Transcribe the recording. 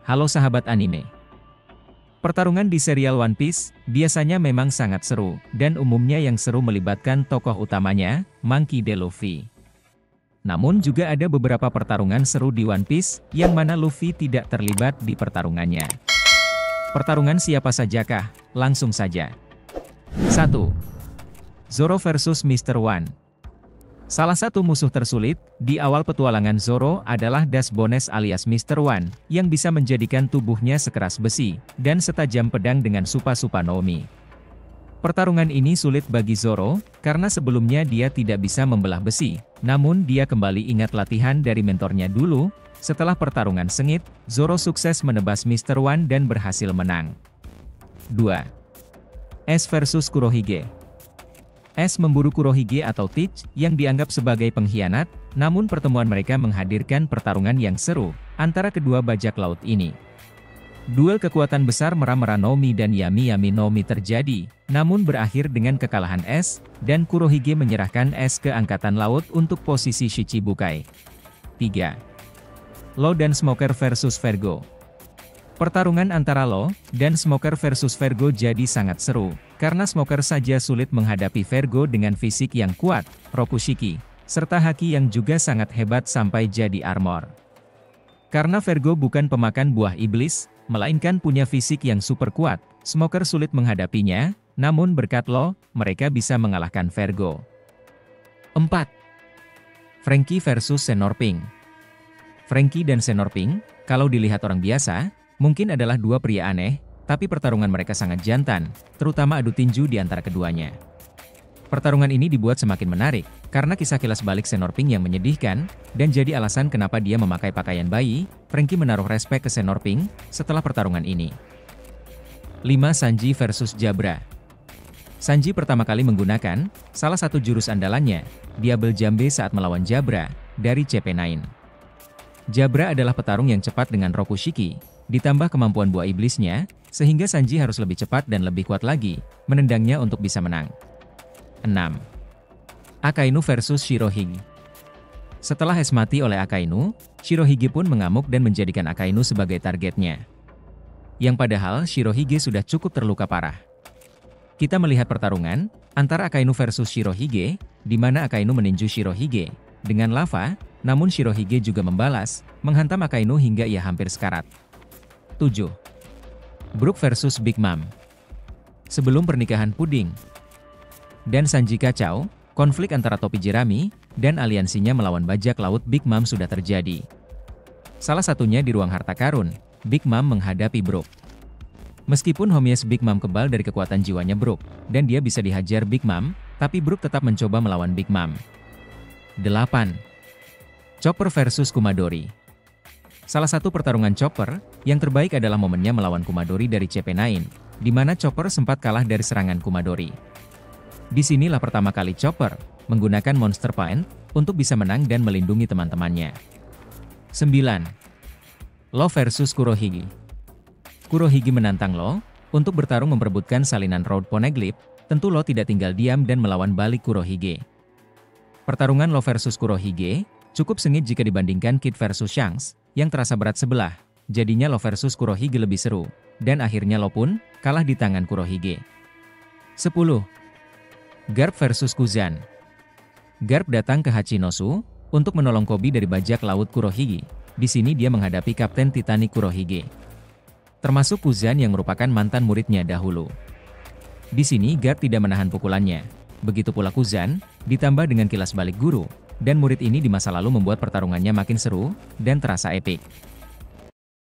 Halo sahabat anime. Pertarungan di serial One Piece biasanya memang sangat seru, dan umumnya yang seru melibatkan tokoh utamanya, Monkey D. Luffy. Namun juga ada beberapa pertarungan seru di One Piece, yang mana Luffy tidak terlibat di pertarungannya. Pertarungan siapa sajakah? Langsung saja. 1. Zoro versus Mr. One. Salah satu musuh tersulit di awal petualangan Zoro adalah Das Bones alias Mr. One, yang bisa menjadikan tubuhnya sekeras besi, dan setajam pedang dengan Supa-Supa no Mi. Pertarungan ini sulit bagi Zoro, karena sebelumnya dia tidak bisa membelah besi, namun dia kembali ingat latihan dari mentornya dulu. Setelah pertarungan sengit, Zoro sukses menebas Mr. One dan berhasil menang. 2. Ace versus Kurohige. Ace memburu Kurohige atau Teach, yang dianggap sebagai pengkhianat, namun pertemuan mereka menghadirkan pertarungan yang seru antara kedua bajak laut ini. Duel kekuatan besar Mera-Mera no Mi dan Yami-Yami no Mi terjadi, namun berakhir dengan kekalahan Ace, dan Kurohige menyerahkan Ace ke Angkatan Laut untuk posisi Shichibukai. 3. Law dan Smoker versus Vergo. Pertarungan antara Law dan Smoker versus Vergo jadi sangat seru, karena Smoker saja sulit menghadapi Vergo dengan fisik yang kuat, Rokushiki, serta haki yang juga sangat hebat sampai jadi armor. Karena Vergo bukan pemakan buah iblis, melainkan punya fisik yang super kuat, Smoker sulit menghadapinya, namun berkat Law, mereka bisa mengalahkan Vergo. 4. Franky versus Senorping. Franky dan Senorping, kalau dilihat orang biasa, mungkin adalah dua pria aneh, tapi pertarungan mereka sangat jantan, terutama adu tinju di antara keduanya. Pertarungan ini dibuat semakin menarik, karena kisah kilas balik Senorping yang menyedihkan, dan jadi alasan kenapa dia memakai pakaian bayi. Franky menaruh respek ke Senorping setelah pertarungan ini. 5. Sanji versus Jabra. Sanji pertama kali menggunakan salah satu jurus andalannya, Diable Jambe saat melawan Jabra, dari CP9. Jabra adalah petarung yang cepat dengan Rokushiki, ditambah kemampuan buah iblisnya, sehingga Sanji harus lebih cepat dan lebih kuat lagi, menendangnya untuk bisa menang. 6. Akainu versus Shirohige. Setelah Ace mati oleh Akainu, Shirohige pun mengamuk dan menjadikan Akainu sebagai targetnya. Yang padahal Shirohige sudah cukup terluka parah. Kita melihat pertarungan antara Akainu versus Shirohige, di mana Akainu meninju Shirohige dengan lava, namun Shirohige juga membalas, menghantam Akainu hingga ia hampir sekarat. 7. Brook versus Big Mom. Sebelum pernikahan Puding dan Sanji kacau, konflik antara topi jerami dan aliansinya melawan bajak laut Big Mom sudah terjadi. Salah satunya di ruang harta karun, Big Mom menghadapi Brook. Meskipun homies Big Mom kebal dari kekuatan jiwanya Brook, dan dia bisa dihajar Big Mom, tapi Brook tetap mencoba melawan Big Mom. 8. Chopper versus Kumadori. Salah satu pertarungan Chopper yang terbaik adalah momennya melawan Kumadori dari CP9, di mana Chopper sempat kalah dari serangan Kumadori. Disinilah pertama kali Chopper menggunakan Monster Point untuk bisa menang dan melindungi teman-temannya. 9. Law versus Kurohige. Kurohige menantang Law untuk bertarung memperebutkan salinan Road Poneglyph. Tentu Law tidak tinggal diam dan melawan balik Kurohige. Pertarungan Law versus Kurohige cukup sengit jika dibandingkan Kid versus Shanks, yang terasa berat sebelah. Jadinya Law versus Kurohige lebih seru, dan akhirnya Law pun kalah di tangan Kurohige. 10. Garp versus Kuzan. Garp datang ke Hachinosu untuk menolong Koby dari bajak laut Kurohige. Di sini dia menghadapi Kapten Titanic Kurohige, termasuk Kuzan yang merupakan mantan muridnya dahulu. Di sini Garp tidak menahan pukulannya. Begitu pula Kuzan, ditambah dengan kilas balik guru, dan murid ini di masa lalu membuat pertarungannya makin seru dan terasa epik.